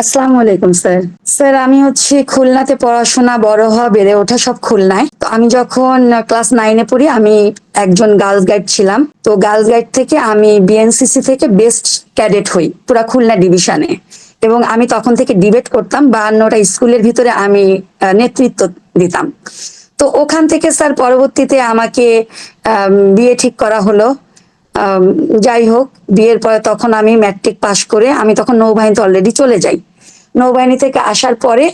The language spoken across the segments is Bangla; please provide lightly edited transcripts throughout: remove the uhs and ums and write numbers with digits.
আসসালামু আলাইকুম স্যার। স্যার আমি হচ্ছে খুলনাতে পড়াশোনা, বড় হওয়া, বেড়ে ওঠা সব খুলনায়। তো আমি যখন ক্লাস 9 এ পড়ি আমি একজন গার্লস গাইড ছিলাম। তো গার্লস গাইড থেকে আমি বিএনসিসি থেকে বেস্ট ক্যাডেট হই পুরা খুলনা ডিভিশনে। এবং আমি তখন থেকে ডিবেট করতাম, 52টা স্কুলের ভিতরে আমি নেতৃত্ব দিতাম। তো ওখান থেকে স্যার পরবর্তীতে আমাকে বিয়ে ঠিক করা হলো। আম, যাই হোক, বিয়ের পরে তখন আমি ম্যাট্রিক পাশ করে আমি তখন নৌবাহিনীতে অলরেডি চলে যাই। নৌবাহিনী থেকে আসার পরে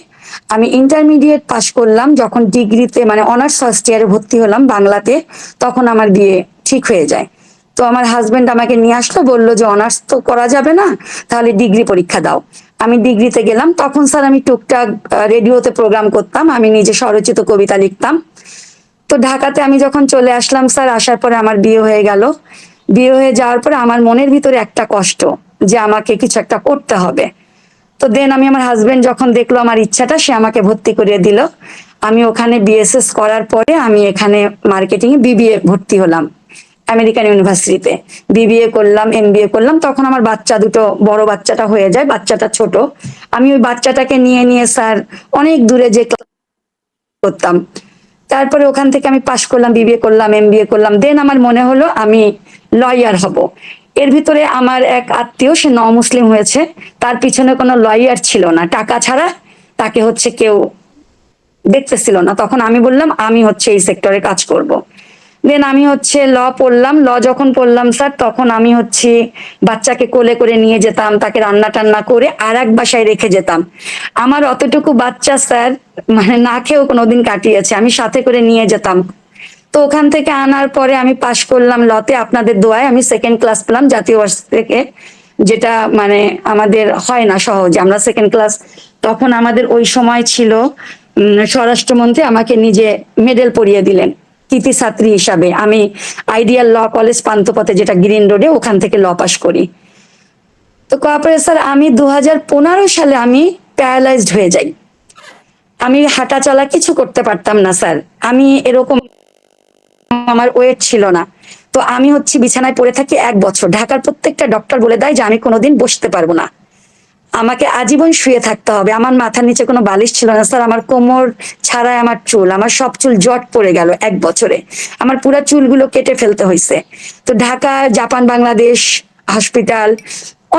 আমি ইন্টারমিডিয়েট পাশ করলাম, যখন ডিগ্রিতে মানে অনার্স ফার্স্ট ইয়ারে ভর্তি হলাম বাংলাতে, তখন আমার বিয়ে ঠিক হয়ে যায়। তো আমার হাজবেন্ড আমাকে নিয়ে আসলো, বললো যে অনার্স তো করা যাবে না, তাহলে ডিগ্রি পরীক্ষা দাও। আমি ডিগ্রিতে গেলাম। তখন স্যার আমি টুকটাক রেডিওতে প্রোগ্রাম করতাম, আমি নিজে স্বরচিত কবিতা লিখতাম। তো ঢাকাতে আমি যখন চলে আসলাম স্যার, আসার পরে আমার বিয়ে হয়ে গেল। বিয়ে হয়ে যাওয়ার পরে আমার মনের ভিতরে একটা কষ্ট, যে আমাকে কিছু একটা করতে হবে। তো দেন আমি, আমার হাজবেন্ড যখন দেখলো আমার ইচ্ছাটা, সে আমাকে ভর্তি করিয়ে দিল। আমি ওখানে বিএসএস করার পরে আমি এখানে মার্কেটিং এ বিবিএ ভর্তি হলাম আমেরিকান ইউনিভার্সিটিতে। বিবিএ করলাম, এমবিএ করলাম। তখন আমার বাচ্চা দুটো, বড় বাচ্চাটা হয়ে যায়, বাচ্চাটা ছোট। আমি ওই বাচ্চাটাকে নিয়ে নিয়ে স্যার অনেক দূরে যে করতাম। তারপরে ওখান থেকে আমি পাশ করলাম, বিবিএ করলাম, এমবিএ করলাম। দেন আমার মনে হলো আমি লয়ার হব। এর ভিতরে আমার এক আত্মীয়, সে মুসলিম হয়েছে, তার পিছনে কোনো লয়ার ছিল না, টাকা ছাড়া তাকে হচ্ছে কেউ দেখতেছিল না। তখন আমি বললাম আমি হচ্ছে এই সেক্টরে কাজ করব। দেন আমি হচ্ছে ল পড়লাম। ল যখন পড়লাম স্যার, তখন আমি হচ্ছে বাচ্চাকে কোলে করে নিয়ে যেতাম, তাকে রান্না টান্না করে আর এক বাসায় রেখে যেতাম। আমার অতটুকু বাচ্চা স্যার মানে না খেয়েও কোনোদিন কাটিয়েছে, আমি সাথে করে নিয়ে যেতাম। তো ওখান থেকে আনার পরে আমি পাশ করলাম লতে, আপনাদের দোয়ায় আমি সেকেন্ড ক্লাস পেলাম জাতীয় ভার্সিটি থেকে। যেটা মানে আমাদের হয় না সহজে, আমরা সেকেন্ড ক্লাস। তখন আমাদের ওই সময় ছিল স্বরাষ্ট্রমন্ত্রী আমাকে নিজে মেডেল পরিয়ে দিলেন কৃতি ছাত্রী হিসাবে। আমি আইডিয়াল ল কলেজ পান্থপথে, যেটা গ্রিন রোডে, ওখান থেকে ল পাশ করি। তো করার স্যার আমি 2015 সালে আমি প্যারালাইজড হয়ে যাই। আমি হাঁটা চলা কিছু করতে পারতাম না স্যার। আমি এরকম, আমার ওয়েট ছিল না। তো আমি হচ্ছে বিছানায় পড়ে থাকি 1 বছর। ঢাকার প্রত্যেকটা ডক্টর বলে দেয় যে আমি কোনোদিন বসতে পারবো না, আমাকে আজীবন শুয়ে থাকতে হবে। আমার মাথার নিচে কোনো বালিশ ছিল না স্যার। আমার কোমর ছাড়াই আমার চুল, আমার সব চুল জট পড়ে গেল 1 বছরে। আমার পুরা চুলগুলো কেটে ফেলতে হয়েছে। তো ঢাকা জাপান বাংলাদেশ হসপিটাল,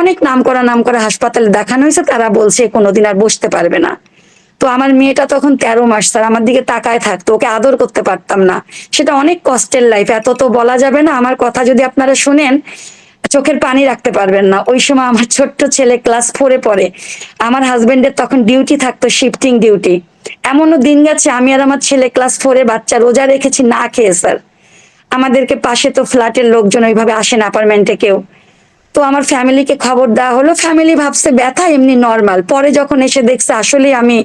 অনেক নাম করা হাসপাতালে দেখানো হয়েছে, তারা বলছে কোনোদিন আর বসতে পারবে না। তো আমার মেয়েটা তখন 13 মাস স্যার, আমার দিকে তাকায় থাকতো, ওকে আদর করতে পারতাম না। সেটা অনেক কষ্টের লাইফ, এত তো বলা যাবে না। আমার কথা যদি আপনারা শুনেন, চোখের পানি রাখতে পারবেন না। ওই সময় আমার ছোট্ট ছেলে ক্লাস 4-এ পড়ে। আমার হাজবেন্ডের তখন ডিউটি থাকতো, শিফটিং ডিউটি। এমনও দিন গেছে আমি আর আমার ছেলে ক্লাস 4-এ বাচ্চা রোজা রেখেছি না খেয়ে স্যার। আমাদেরকে পাশে তো ফ্ল্যাটের লোকজন ওইভাবে আসেন, অ্যাপার্টমেন্টে কেউ। তো আমার ফ্যামিলিকে খবর দেওয়া হলো, ফ্যামিলি ভাবছে ব্যথা এমনি নর্মাল। পরে যখন এসে দেখছে আসলে আমি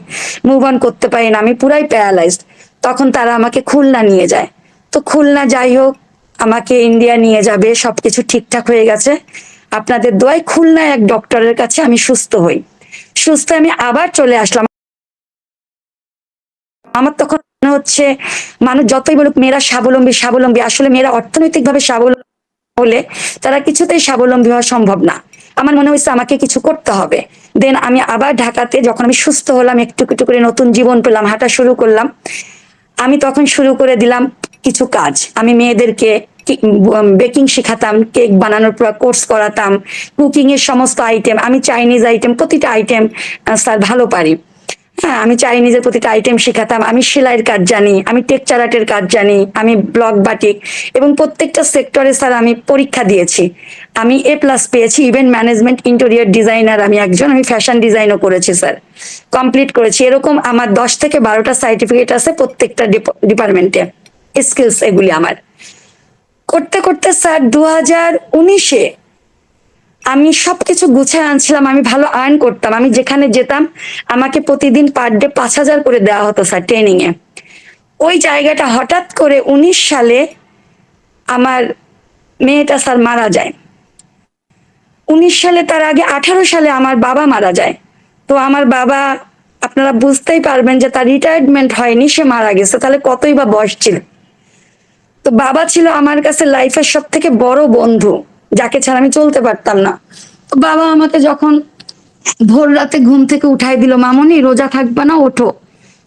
মুভ অন করতে পারি না, আমি পুরাই প্যারালাইজড, তখন তারা আমাকে খুলনা নিয়ে যায়। তো খুলনা যাই হোক, আমাকে ইন্ডিয়া নিয়ে যাবে, সবকিছু ঠিকঠাক হয়ে গেছে। আপনাদের দোয়ায় খুলনায় এক ডক্টরের কাছে আমি সুস্থ হই। সুস্থ আমি আবার চলে আসলাম। আমার তখন মনে হচ্ছে, মানুষ যতই বলুক মেয়েরা স্বাবলম্বী স্বাবলম্বী, আসলে মেয়েরা অর্থনৈতিকভাবে স্বাবলম্বী হলে তারা কিছুতেই স্বাবলম্বী হওয়া সম্ভব না। আমার মনে হয়েছে আমাকে কিছু করতে হবে। দেন আমি আবার ঢাকাতে, যখন আমি সুস্থ হলাম, একটু একটু করে নতুন জীবন পেলাম, হাঁটা শুরু করলাম। আমি তখন শুরু করে দিলাম কিছু কাজ। আমি মেয়েদেরকে বেকিং শেখাতাম, কেক বানানোর পুরো কোর্স করাতাম, কুকিং এর সমস্ত আইটেম, আমি চাইনিজ আইটেম প্রতিটা আইটেম স্যার ভালো পারি। হ্যাঁ, আমি চাইনিজের প্রতিটা আইটেম শেখাতাম। আমি সেলাইয়ের কাজ জানি, আমি টেক্সচার আর্টের কাজ জানি, আমি ব্লক বাটিক, এবং প্রত্যেকটা সেক্টরে স্যার আমি পরীক্ষা দিয়েছি। আমি A+ পেয়েছি। ইভেন্ট ম্যানেজমেন্ট, ইন্টেরিয়র ডিজাইনার আমি একজন, আমি ফ্যাশন ডিজাইনও করেছি স্যার, কমপ্লিট করেছি। এরকম আমার 10 থেকে 12টা সার্টিফিকেট আছে প্রত্যেকটা ডিপার্টমেন্টে। স্কিলস এগুলি আমার। করতে করতে স্যার 2019-এ আমি সবকিছু গুছিয়ে আনছিলাম, আমি ভালো আর্ন করতাম। আমি যেখানে যেতাম আমাকে প্রতিদিন পার ডে 5,000 করে দেওয়া হতো স্যার ট্রেনিং এ। ওই জায়গাটা হঠাৎ করে 19 সালে আমার মেয়েটা স্যার মারা যায়। 19 সালে, তার আগে 18 সালে আমার বাবা মারা যায়। তো আমার বাবা, আপনারা বুঝতেই পারবেন যে তার রিটায়ারমেন্ট হয়নি, সে মারা গেছে, তাহলে কতই বা বয়স ছিল। তো বাবা ছিল আমার কাছে লাইফের সব থেকে বড় বন্ধু, যাকে ছাড়া আমি চলতে পারতাম না। তো বাবা আমাকে যখন ভোর রাতে ঘুম থেকে উঠাই দিল, মামনি রোজা থাকবা না, ওঠো।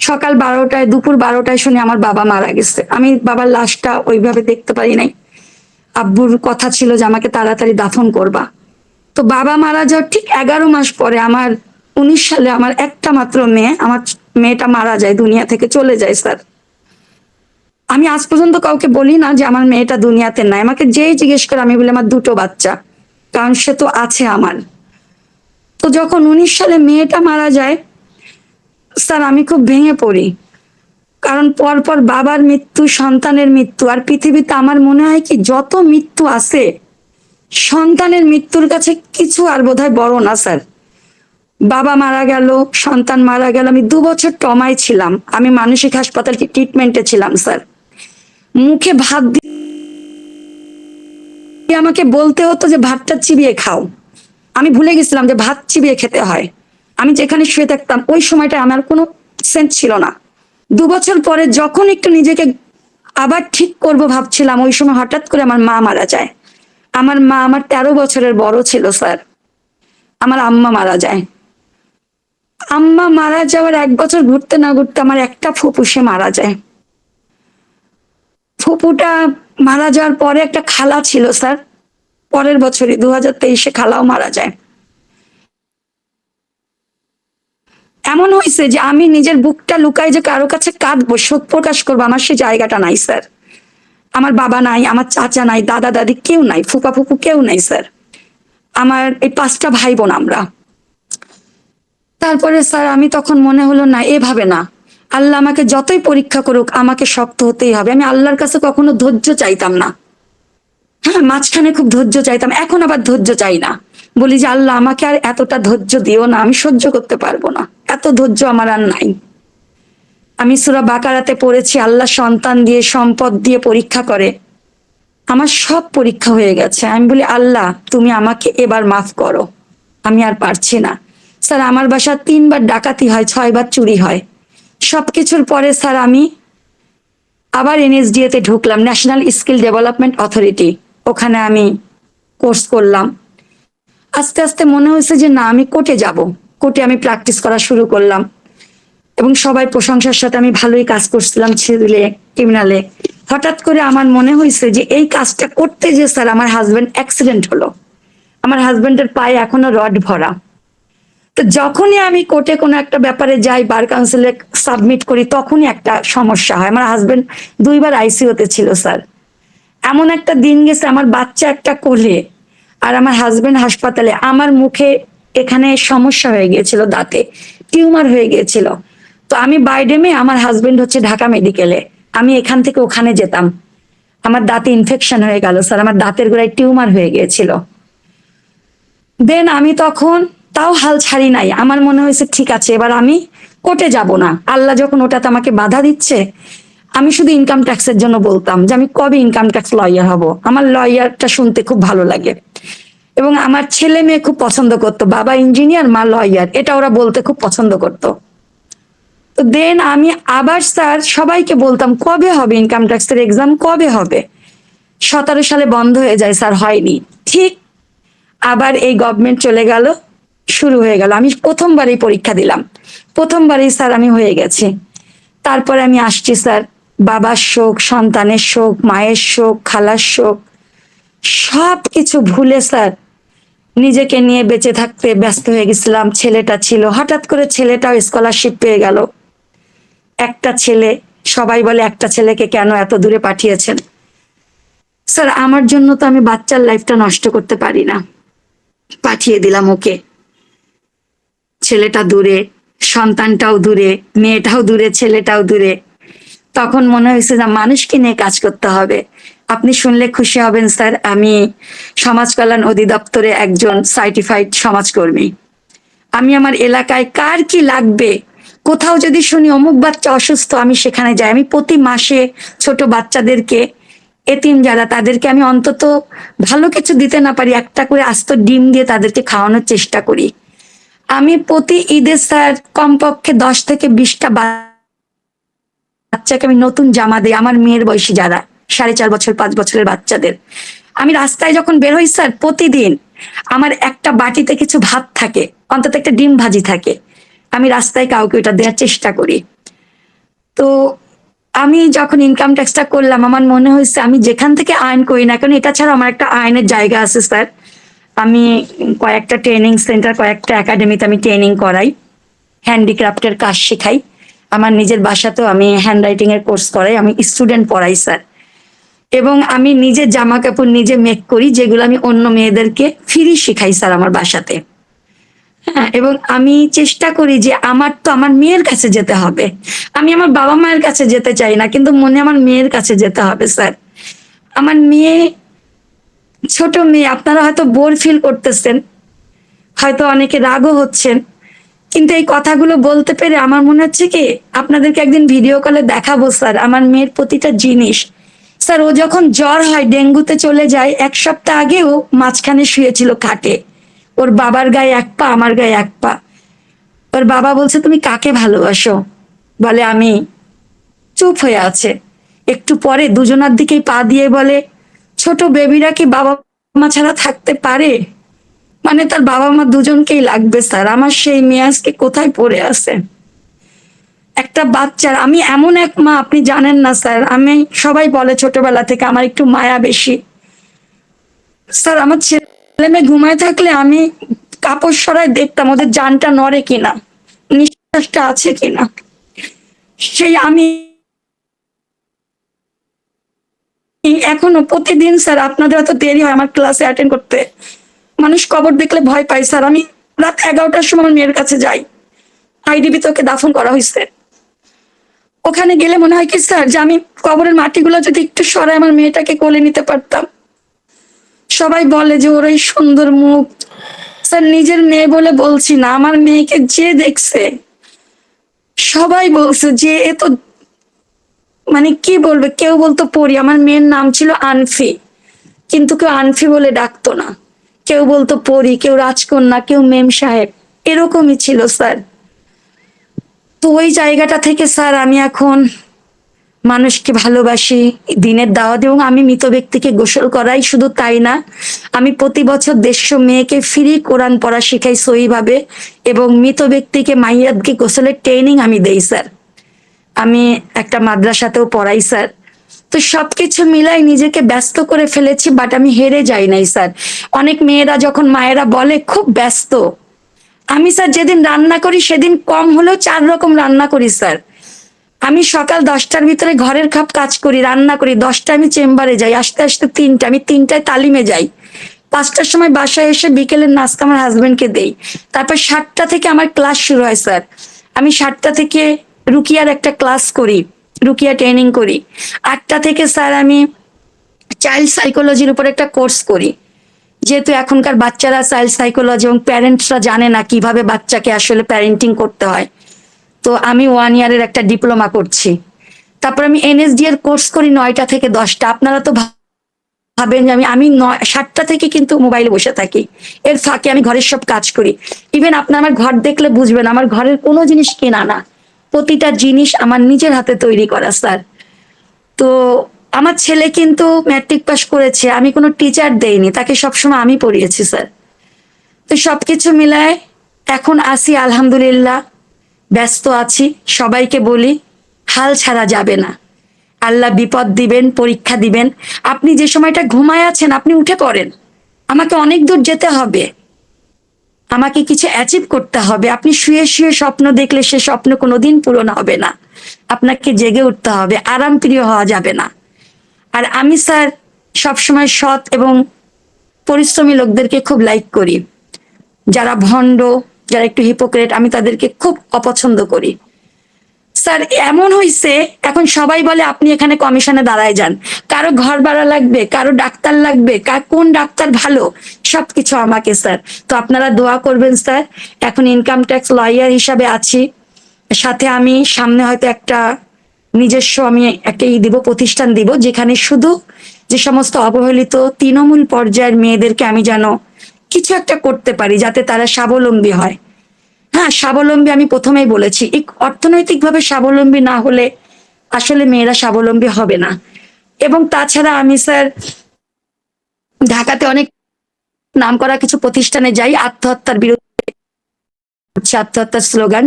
সকাল 12টায়, দুপুর 12টায় শুনে আমার বাবা মারা গেছে। আমি বাবার লাশটা ওইভাবে দেখতে পারি নাই। আব্বুর কথা ছিল যে আমাকে তাড়াতাড়ি দাফন করবা। তো বাবা মারা যাওয়ার ঠিক 11 মাস পরে আমার 19 সালে আমার একটা মাত্র মেয়ে, আমার মেয়েটা মারা যায়, দুনিয়া থেকে চলে যায় স্যার। আমি আজ পর্যন্ত কাউকে বলি না যে আমার মেয়েটা দুনিয়াতে নাই। আমাকে যেই জিজ্ঞেস করে আমি বলি আমার দুটো বাচ্চা, কারণ সে তো আছে আমার। তো যখন 19 সালে মেয়েটা মারা যায় স্যার, আমি খুব ভেঙে পড়ি। কারণ পরপর বাবার মৃত্যু, সন্তানের মৃত্যু, আর পৃথিবীতে আমার মনে হয় কি যত মৃত্যু আছে সন্তানের মৃত্যুর কাছে কিছু আর বোধহয় বড় না স্যার। বাবা মারা গেল, সন্তান মারা গেল, আমি 2 বছর ট্রমায় ছিলাম, আমি মানসিক হাসপাতাল ট্রিটমেন্টে ছিলাম স্যার। মুখে ভাত দিয়ে আমাকে বলতে হতো যে ভাতটা চিবিয়ে খাও। আমি ভুলে গেছিলাম যে ভাত চিবিয়ে খেতে হয়। আমি যেখানে শুয়ে থাকতাম ওই সময়টা আমার কোনো সেন্স ছিল না। 2 বছর পরে যখন একটু নিজেকে আবার ঠিক করব ভাবছিলাম, ওই সময় হঠাৎ করে আমার মা মারা যায়। আমার মা আমার 13 বছরের বড় ছিল স্যার। আমার আম্মা মারা যায়। আম্মা মারা যাওয়ার 1 বছর ঘুরতে না ঘুরতে আমার একটা ফুপু সে মারা যায়। ফুপুটা মারা যাওয়ার পরে একটা খালা ছিল স্যার, পরের বছরই 2023-এ খালাও মারা যায়। এমন হয়েছে যে আমি নিজের বুকটা লুকাই যে কারো কাছে কাঁদবো, শোক প্রকাশ করবো, আমার সে জায়গাটা নাই স্যার। আমার বাবা নাই, আমার চাচা নাই, দাদা দাদি কেউ নাই, ফুপা ফুপু কেউ নাই স্যার। আমার এই 5টা ভাই বোন আমরা। তারপরে স্যার আমি তখন মনে হলো না, এভাবে না, আল্লাহ আমাকে যতই পরীক্ষা করুক আমাকে শক্ত হতেই হবে। আমি আল্লাহর কাছে কখনো ধৈর্য চাইতাম না। হ্যাঁ, মাঝখানে খুব ধৈর্য চাইতাম, এখন আবার ধৈর্য চাই না। বলি যে আল্লাহ আমাকে আর এতটা ধৈর্য দিও না, আমি সহ্য করতে পারবো না, এত ধৈর্য আমার আর নাই। আমি সূরা বাকারাতে পড়েছি আল্লাহ সন্তান দিয়ে, সম্পদ দিয়ে পরীক্ষা করে। আমার সব পরীক্ষা হয়ে গেছে। আমি বলি আল্লাহ তুমি আমাকে এবার মাফ করো, আমি আর পারছি না। স্যার আমার বাসা 3বার ডাকাতি হয়, 6বার চুরি হয়। সবকিছুর পরে স্যার আমি আবার এনএসডিএ তে ঢুকলাম, ন্যাশনাল স্কিল ডেভেলপমেন্ট অথরিটি। ওখানে আমি কোর্স করলাম। আস্তে আস্তে মনে হয়েছে যে না, আমি কোর্টে যাব। কোর্টে আমি প্র্যাকটিস করা শুরু করলাম এবং সবাই প্রশংসার সাথে আমি ভালোই কাজ করছিলাম ছেলে ক্রিমিনালে। হঠাৎ করে আমার মনে হয়েছে যে এই কাজটা করতে যে স্যার আমার হাজবেন্ড অ্যাক্সিডেন্ট হলো। আমার হাজবেন্ডের পায়ে এখনো রড ভরা। তো যখনই আমি কোর্টে কোনো একটা ব্যাপারে যাই, বার কাউন্সিলে সাবমিট করি, তখনই একটা সমস্যা হয়। আমার হাজবেন্ড 2বার আইসিইউতে ছিল স্যার। এমন একটা দিন গেছে আমার বাচ্চা একটা কোলে আর আমার হাজবেন্ড হাসপাতালে। আমার মুখে এখানে সমস্যা হয়ে গিয়েছিল, দাঁতে টিউমার হয়ে গিয়েছিল। তো আমি বাইডেমে, আমার হাজবেন্ড হচ্ছে ঢাকা মেডিকেলে। আমি এখান থেকে ওখানে যেতাম। আমার দাঁতে ইনফেকশন হয়ে গেল স্যার, আমার দাঁতের গোড়ায় টিউমার হয়ে গিয়েছিল। দেন আমি তখন তাও হাল ছাড়ি নাই। আমার মনে হয়েছে ঠিক আছে এবার আমি কোর্টে যাব না, আল্লাহ যখন ওটাতে আমাকে বাধা দিচ্ছে। আমি শুধু ইনকাম ট্যাক্সের জন্য বলতাম যে আমি কবে ইনকাম ট্যাক্স লয়ার হব। আমার লয়ারটা শুনতে খুব ভালো লাগে এবং আমার ছেলে মেয়ে খুব পছন্দ করতো, বাবা ইঞ্জিনিয়ার মা লয়ার, এটা ওরা বলতে খুব পছন্দ করতো। তো দেন আমি আবার স্যার সবাইকে বলতাম কবে হবে ইনকাম ট্যাক্সের এক্সাম, কবে হবে। 17 সালে বন্ধ হয়ে যায় স্যার, হয়নি। ঠিক আবার এই গভর্নমেন্ট চলে গেল, শুরু হয়ে গেল। আমি প্রথমবারই পরীক্ষা দিলাম, প্রথমবারই স্যার আমি হয়ে গেছি। তারপরে আমি আসছি স্যার, বাবার শোক, সন্তানের শোক, মায়ের শোক, খালার শোক, সব কিছু ভুলে স্যার নিজেকে নিয়ে বেঁচে থাকতে ব্যস্ত হয়ে গেছিলাম। ছেলেটা ছিল, হঠাৎ করে ছেলেটাও স্কলারশিপ পেয়ে গেল। একটা ছেলে, সবাই বলে একটা ছেলেকে কেন এত দূরে পাঠিয়েছেন। স্যার আমার জন্য তো আমি বাচ্চার লাইফটা নষ্ট করতে পারি না, পাঠিয়ে দিলাম ওকে। ছেলেটা দূরে, সন্তানটাও দূরে, মেয়েটাও দূরে, ছেলেটাও দূরে। তখন মনে হয়েছে যে মানুষকে নিয়ে কাজ করতে হবে। আপনি শুনলে খুশি হবেন স্যার, আমি সমাজ কল্যাণ অধিদপ্তরে একজন সার্টিফাইড সমাজকর্মী। আমি আমার এলাকায় কার কি লাগবে, কোথাও যদি শুনি অমুক বাচ্চা অসুস্থ, আমি সেখানে যাই। আমি প্রতি মাসে ছোট বাচ্চাদেরকে, এতিম যারা, তাদেরকে আমি অন্তত ভালো কিছু দিতে না পারি, একটা করে আস্ত ডিম দিয়ে তাদেরকে খাওয়ানোর চেষ্টা করি। আমি প্রতি ঈদে স্যার কমপক্ষে 10 থেকে 20টা বাচ্চাকে আমি নতুন জামা দিই, আমার মেয়ের বয়সী যারা 4.5 বছর 5 বছরের বাচ্চাদের। আমি রাস্তায় যখন বের হই স্যার প্রতিদিন আমার একটা বাটিতে কিছু ভাত থাকে, অন্তত একটা ডিম ভাজি থাকে, আমি রাস্তায় কাউকে ওটা দেওয়ার চেষ্টা করি। তো আমি যখন ইনকাম ট্যাক্সটা করলাম আমার মনে হয়েছে আমি যেখান থেকে আর্ন করি না কেন এটা ছাড়া আমার একটা আর্নের জায়গা আছে স্যার। আমি কয়েকটা ট্রেনিং সেন্টার, কয়েকটা একাডেমিতে আমি ট্রেনিং করাই, হ্যান্ডিক্রাফটের কাজ শেখাই। আমার নিজের বাসাতেও আমি হ্যান্ড রাইটিং এর কোর্স করাই, আমি স্টুডেন্ট পড়াই স্যার। এবং আমি নিজে জামা কাপড় নিজে মেক করি, যেগুলো আমি অন্য মেয়েদেরকে ফ্রি শিখাই স্যার আমার বাসাতে। হ্যাঁ, এবং আমি চেষ্টা করি যে আমার তো আমার মেয়ের কাছে যেতে হবে। আমি আমার বাবা মায়ের কাছে যেতে চাই না, কিন্তু মনে আমার মেয়ের কাছে যেতে হবে স্যার। আমার মেয়ে, ছোট মেয়ে, আপনারা হয়তো বোর ফিল করতেছেন, হয়তো অনেকে রাগও হচ্ছেন, কিন্তু এই কথাগুলো বলতে পেরে আমার মনে হচ্ছে কি আপনাদেরকে একদিন ভিডিও কলে দেখাবো স্যার আমার মেয়ের প্রতিটা জিনিস। স্যার ও যখন জ্বর হয়, ডেঙ্গুতে চলে যায়, 1 সপ্তাহ আগেও মাঝখানে শুয়েছিল খাটে, ওর বাবার গায়ে 1 পা, আমার গায়ে 1 পা। ওর বাবা বলছে তুমি কাকে ভালোবাসো, বলে আমি। চুপ হয়ে আছে, একটু পরে দুজনার দিকেই পা দিয়ে বলে ছোট বেবিরা কি বাবা মা ছাড়া থাকতে পারে? মানে তার বাবা মা দুজনকেই লাগবে স্যার। আমার সেই মেয়ে আজকে কোথায় পড়ে আছে, একটা বাচ্চার। আমি এমন এক মা, আপনি জানেন না স্যার। আমি, সবাই বলে ছোটবেলা থেকে আমার একটু মায়া বেশি স্যার। আমার ছেলে মেয়ে ঘুমায় থাকলে আমি কাপড় সরায় দেখতাম ওদের জানটা নড়ে কিনা, নিঃশ্বাসটা আছে কিনা। সেই আমি এখনো প্রতিদিন স্যার, আপনাদের এত দেরি হয় আমার ক্লাসে অ্যাটেন্ড করতে, মানুষ কবর দেখলে ভয় পায় স্যার। আমি রাত 11টার সময় আমার মেয়ের কাছে যাই, আইডিবিতে ওকে দাফন করা হয়েছে। ওখানে গেলে মনে হয় কি স্যার যে আমি কবরের মাটিগুলো যদি একটু সরাই আমার মেয়েটাকে কোলে নিতে পারতাম। সবাই বলে যে ওর এই সুন্দর মুখ, স্যার নিজের মেয়ে বলে বলছি না, আমার মেয়েকে যে দেখছে সবাই বলছে যে এ তো, মানে কি বলবে, কেউ বলতো পরি। আমার মেয়ের নাম ছিল আনফি, কিন্তু কেউ আনফি বলে ডাকতো না, কেউ বলতো পরি, কেউ রাজকন্যা, কেউ মেম সাহেব, এরকমই ছিল স্যার। তো ওই জায়গাটা থেকে স্যার আমি এখন মানুষকে ভালোবাসি, দিনের দাওয়াত, এবং আমি মৃত ব্যক্তিকে গোসল করাই। শুধু তাই না, আমি প্রতি বছর 150 মেয়েকে ফ্রি কোরআন পড়া শেখাই সহিভাবে, এবং মৃত ব্যক্তিকে মাইয়াতকে গোসলের ট্রেনিং আমি দেই স্যার। আমি একটা মাদ্রাসাতেও পড়াই স্যার। তো সবকিছু মিলাই নিজেকে ব্যস্ত করে ফেলেছি, বাট আমি হেরে যাই নাই স্যার। অনেক মেয়েরা যখন মায়েরা বলে খুব ব্যস্ত, আমি স্যার যেদিন রান্না করি সেদিন কম হলেও 4 রকম রান্না করি স্যার। আমি সকাল 10টার ভিতরে ঘরের খাপ কাজ করি, রান্না করি, 10টায় আমি চেম্বারে যাই, আসতে আসতে 3টে, আমি 3টায় তালিমে যাই, 5টার সময় বাসায় এসে বিকেলের নাস্তা আমার হাজবেন্ডকে দেই। তারপর 7টা থেকে আমার ক্লাস শুরু হয় স্যার। আমি 7টা থেকে রুকিয়ার একটা ক্লাস করি, রুকিয়া ট্রেনিং করি। 8টা থেকে স্যার আমি চাইল্ড সাইকোলজির উপর একটা কোর্স করি, যেহেতু এখনকার বাচ্চারা চাইল্ড সাইকোলজি এবং প্যারেন্টসরা জানে না কিভাবে বাচ্চাকে আসলে প্যারেন্টিং করতে হয়। তো আমি 1 ইয়ারের একটা ডিপ্লোমা করছি। তারপর আমি এনএসডি এর কোর্স করি 9টা থেকে 10টা। আপনারা তো ভাবেন যে আমি আমি 7টা থেকে কিন্তু মোবাইলে বসে থাকি, এর ফাঁকে আমি ঘরের সব কাজ করি। ইভেন আপনার আমার ঘর দেখলে বুঝবেন আমার ঘরের কোনো জিনিস কেনা না, প্রতিটা জিনিস আমার নিজের হাতে তৈরি করা স্যার। তো আমার ছেলে কিন্তু ম্যাট্রিক পাস করেছে, আমি কোনো টিচার দেইনি, তাকে সবসময় আমি পড়িয়েছি স্যার। তো সবকিছু মিলায় এখন আছি আলহামদুলিল্লাহ, ব্যস্ত আছি। সবাইকে বলি হাল ছাড়া যাবে না, আল্লাহ বিপদ দিবেন, পরীক্ষা দিবেন। আপনি যে সময়টা ঘুমায় আছেন আপনি উঠে পড়েন, আমাকে অনেক দূর যেতে হবে, আমাকে কিছু অ্যাচিভ করতে হবে। আপনি শুয়ে শুয়ে স্বপ্ন দেখলে সে স্বপ্ন কোনোদিন পূরণ হবে না, আপনাকে জেগে উঠতে হবে, আরাম প্রিয় হওয়া যাবে না। আর আমি স্যার সবসময় সৎ এবং পরিশ্রমী লোকদেরকে খুব লাইক করি। যারা ভণ্ড, যারা একটু হিপোক্রেট, আমি তাদেরকে খুব অপছন্দ করি স্যার। এমন হইছে এখন সবাই বলে আপনি এখানে কমিশনে দাঁড়ায় যান, কারো ঘর ভাড়া লাগবে, কারো ডাক্তার লাগবে, কোন ডাক্তার ভালো, সবকিছু আমাকে স্যার। তো আপনারা দোয়া করবেন স্যার। এখন ইনকাম ট্যাক্স লয়ার হিসাবে আছি, সাথে আমি সামনে হয়তো একটা নিজস্ব আমি একটা দিব, প্রতিষ্ঠান দিব, যেখানে শুধু যে সমস্ত অবহেলিত তৃণমূল পর্যায়ের মেয়েদেরকে আমি যেন কিছু একটা করতে পারি, যাতে তারা স্বাবলম্বী হয়। হ্যাঁ, স্বাবলম্বী আমি প্রথমেই বলেছি, অর্থনৈতিকভাবে স্বাবলম্বী না হলে আসলে মেয়েরা স্বাবলম্বী হবে না। এবং তাছাড়া আমি স্যার ঢাকাতে অনেক নামকরা কিছু প্রতিষ্ঠানে যাই, আত্মহত্যার বিরুদ্ধে, আত্মহত্যার স্লোগান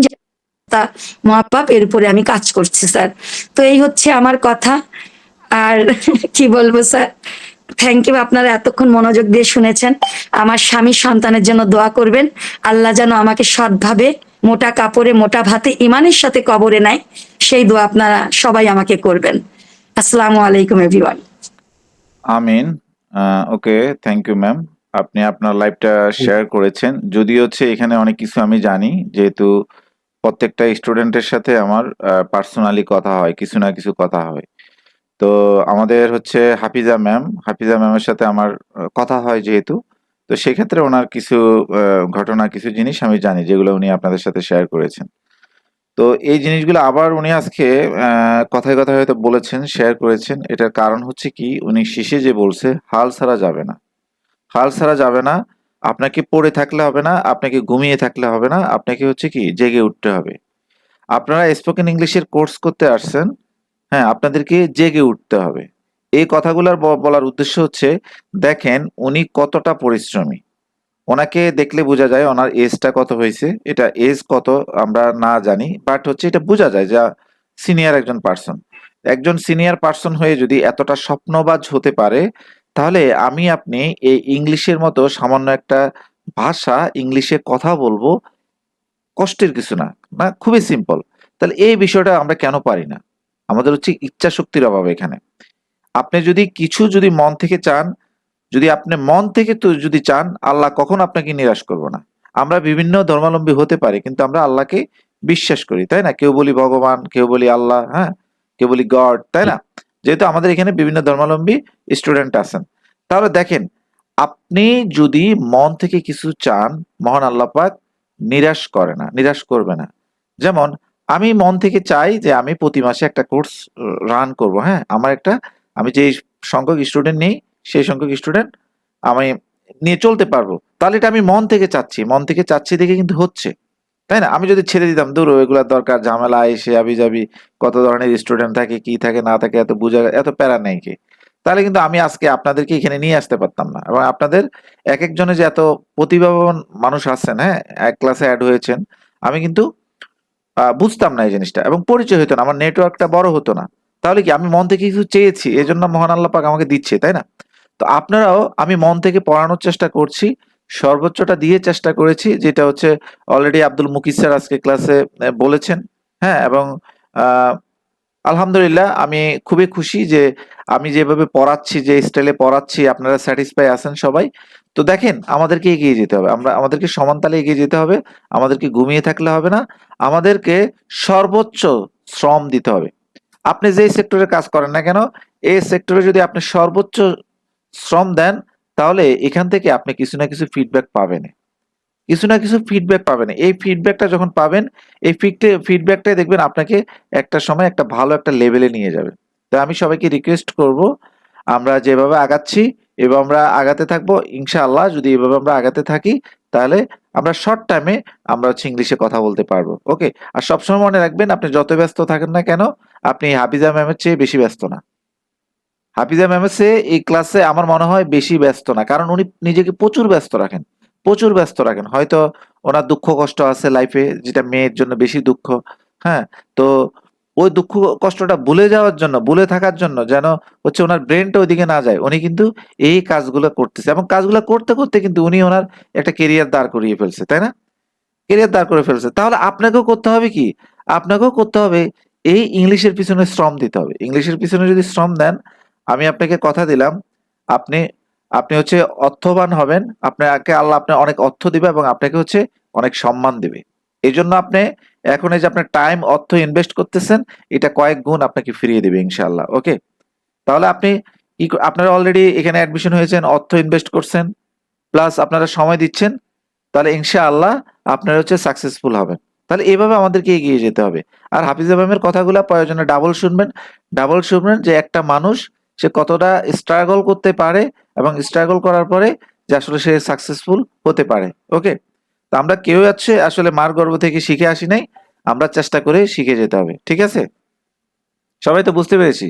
মহাপাপ, এর উপরে আমি কাজ করছি স্যার। তো এই হচ্ছে আমার কথা। আর কি বলবো স্যার, থ্যাংক ইউ, আপনারা এতক্ষণ মনোযোগ দিয়ে শুনেছেন। আমার স্বামী সন্তানের জন্য দোয়া করবেন, আল্লাহ যেন আমাকে সৎভাবে মোটা কাপড়ে মোটা ভাতে ইমানের সাথে কবরে নেয়, সেই দোয়া আপনারা সবাই আমাকে করবেন। আসসালামু আলাইকুম এভরিওয়ান। আমিন। Okay, thank you ma'am. আপনি আপনার লাইফটা শেয়ার করেছেন। যদি হচ্ছে এখানে অনেক কিছু আমি জানি, যেহেতু প্রত্যেকটা স্টুডেন্টের সাথে আমার পার্সোনালি কথা হয়, কিছু না কিছু কথা হয়। তো আমাদের হচ্ছে হাফিজা ম্যামের সাথে আমার কথা হয় যেহেতু, তো সেক্ষেত্রে ওনার কিছু ঘটনা, কিছু জিনিস আমি জানি যেগুলো উনি আপনাদের সাথে শেয়ার করেছেন। তো এই জিনিসগুলো আবার উনি আজকে কথায় কথায় হয়তো বলেছেন, শেয়ার করেছেন। এটার কারণ হচ্ছে কি, উনি শেষে যে বলছে হাল ছাড়া যাবে না, হাল ছাড়া যাবে না। আপনাকে পড়ে থাকলে হবে না, আপনাকে ঘুমিয়ে থাকলে হবে না, আপনাকে হচ্ছে কি জেগে উঠতে হবে। আপনারা স্পোকেন ইংলিশের কোর্স করতে আসছেন, হ্যাঁ, আপনাদেরকে জেগে উঠতে হবে। এই কথাগুলোর বলার উদ্দেশ্য হচ্ছে, দেখেন উনি কতটা পরিশ্রমী। ওনাকে দেখলে বোঝা যায় ওনার এজটা কত হয়েছে। এটা এজ কত আমরা না জানি, বাট হচ্ছে এটা বোঝা যায় যে সিনিয়র একজন পার্সন। একজন সিনিয়র পার্সন হয়ে যদি এতটা স্বপ্নবাজ হতে পারে, তাহলে আমি আপনি এই ইংলিশের মতো সামান্য একটা ভাষা, ইংলিশে কথা বলবো, কষ্টের কিছু না, না খুবই সিম্পল। তাহলে এই বিষয়টা আমরা কেন পারি না? আমাদের হচ্ছে ইচ্ছা শক্তির অভাব এখানে। আপনি যদি কিছু যদি মন থেকে চান, যদি আপনি মন থেকে তো যদি চান, আল্লাহ কখনো আপনাকে নিরাশ করবো না। আমরা বিভিন্ন ধর্মাবলম্বী হতে পারি, কিন্তু আমরা আল্লাহকে বিশ্বাস করি, তাই না? কেউ বলি ভগবান, কেউ বলি আল্লাহ, হ্যাঁ, কেউ বলি গড, তাই না? যেহেতু আমাদের এখানে বিভিন্ন ধর্মাবলম্বী স্টুডেন্ট আছেন, তাহলে দেখেন, আপনি যদি মন থেকে কিছু চান, মহান আল্লাহ পাক নিরাশ করে না, নিরাশ করবে না। যেমন আমি মন থেকে চাই যে আমি প্রতি মাসে একটা কোর্স রান করব, হ্যাঁ, আমার একটা, আমি যে সংখ্যক স্টুডেন্ট নেই সেই সংখ্যক স্টুডেন্ট আমি নিয়ে চলতে পারবো। তাহলে এটা আমি মন থেকে চাচ্ছি, মন থেকে চাচ্ছি দেখে কিন্তু হচ্ছে, তাই না? আমি যদি ছেড়ে দিতাম, দূর এগুলার দরকার, ঝামেলা এসে আবি যাবি, কত ধরনের স্টুডেন্ট থাকে, কি থাকে না থাকে, এত বুঝা, এত প্যারা নেই কি, তাহলে কিন্তু আমি আজকে আপনাদেরকে এখানে নিয়ে আসতে পারতাম না। এবং আপনাদের এক একজনে যে এত প্রতিভাবান মানুষ আছেন, হ্যাঁ, এক ক্লাসে অ্যাড হয়েছেন, আমি কিন্তু বুঝতাম না এই জিনিসটা, এবং পরিচয় হতো না, আমার নেটওয়ার্কটা বড় হতো না। তাহলে কি আমি মন থেকে কিছু চেয়েছি, এজন্য মহান আল্লাহ পাক আমাকে দিচ্ছে, তাই না? তো আপনারাও, আমি মন থেকে পড়ানোর চেষ্টা করছি, সর্বোচ্চটা দিয়ে চেষ্টা করেছি, যেটা হচ্ছে অলরেডি আব্দুল মুকিত স্যার আজকে ক্লাসে বলেছেন, হ্যাঁ, এবং আহ, আলহামদুলিল্লাহ আমি খুবই খুশি যে আমি যেভাবে পড়াচ্ছি, যে স্টাইলে পড়াচ্ছি, আপনারা স্যাটিসফাই আছেন সবাই। তো দেখেন, আমাদেরকে এগিয়ে যেতে হবে, আমাদেরকে সমান তালে এগিয়ে যেতে হবে। আমাদেরকে ঘুমিয়ে থাকলে হবে না, আমাদেরকে সর্বোচ্চ শ্রম দিতে হবে। আপনি যেই সেক্টরে কাজ করেন না কেন, এই সেক্টরে যদি আপনি সর্বোচ্চ শ্রম দেন, তাহলে এখান থেকে আপনি কিছু না কিছু ফিডব্যাক পাবেন, কিছু না কিছু ফিডব্যাক পাবেন। এই ফিডব্যাকটা যখন পাবেন, এই ফিডব্যাকটাই দেখবেন আপনাকে একটা সময় একটা ভালো একটা লেভেলে নিয়ে যাবে। তো আমি সবাইকে রিকোয়েস্ট করব, আমরা যেভাবে আগাচ্ছি এভাবে আমরা আগাতে থাকবো ইনশাআল্লাহ। যদি এভাবে আমরা আগাতে থাকি, তাহলে আমরা শর্ট টাইমে আমরা হচ্ছে ইংলিশে কথা বলতে পারবো। ওকে, আর সবসময় মনে রাখবেন, আপনি যত ব্যস্ত থাকেন না কেন, আপনি হাফিজা ম্যামের চেয়ে বেশি ব্যস্ত না। হাফিজা ম্যাম হচ্ছে এই ক্লাসে আমার মনে হয় বেশি ব্যস্ত না, কারণ উনি নিজেকে প্রচুর ব্যস্ত রাখেন, প্রচুর ব্যস্ত রাখেন। হয়তো ওনার দুঃখ কষ্ট আছে লাইফে, যেটা মেয়ের জন্য বেশি দুঃখ, হ্যাঁ। তো ওই দুঃখ কষ্টটা ভুলে যাওয়ার জন্য, ভুলে থাকার জন্য, যেন হচ্ছে ওনার ব্রেনটা ওইদিকে না যায়, উনি কিন্তু এই কাজগুলো করতেছে, এবং কাজগুলো করতে করতে কিন্তু উনি ওনার একটা কেরিয়ার দাঁড় করিয়ে ফেলছে, তাই না? কেরিয়ার দাঁড় করে ফেলছে। তাহলে আপনাকেও করতে হবে কি? আপনাকেও করতে হবে, এই ইংলিশের পিছনে শ্রম দিতে হবে। ইংলিশের পিছনে যদি শ্রম দেন, আমি আপনাকে কথা দিলাম, আপনি আপনি হচ্ছে অর্থবান হবেন। আপনাকে আল্লাহ আপনার অনেক অর্থ দিবে, এবং আপনাকে হচ্ছে অনেক সম্মান দিবে। এজন্য আপনি এখন এই যে আপনার টাইম, অর্থ ইনভেস্ট করতেছেন, এটা কয়েক গুণ আপনাকে ফিরিয়ে দিবে ইনশাআল্লাহ। ওকে? তাহলে আপনি আপনারা অলরেডি এখানে অ্যাডমিশন হয়েছেন, অর্থ ইনভেস্ট করছেন, প্লাস আপনারা সময় দিচ্ছেন, তাহলে ইনশাআল্লাহ আপনারা হচ্ছে সাকসেসফুল হবেন। তাহলে এভাবে আমাদেরকে এগিয়ে যেতে হবে। আর হাফিজা ম্যামের কথাগুলো প্রয়োজনে ডাবল শুনবেন, ডাবল শুনবেন, যে একটা মানুষ সে কতটা স্ট্রাগল করতে পারে, এবং স্ট্রাগল করার পরে যে আসলে সে সাকসেসফুল হতে পারে। ওকে, তো আমরা কেউ আছে আসলে মার গর্ভ থেকে শিখে আসি নাই, আমরা চেষ্টা করে শিখে যেতে হবে। ঠিক আছে, সবাই তো বুঝতে পেরেছি?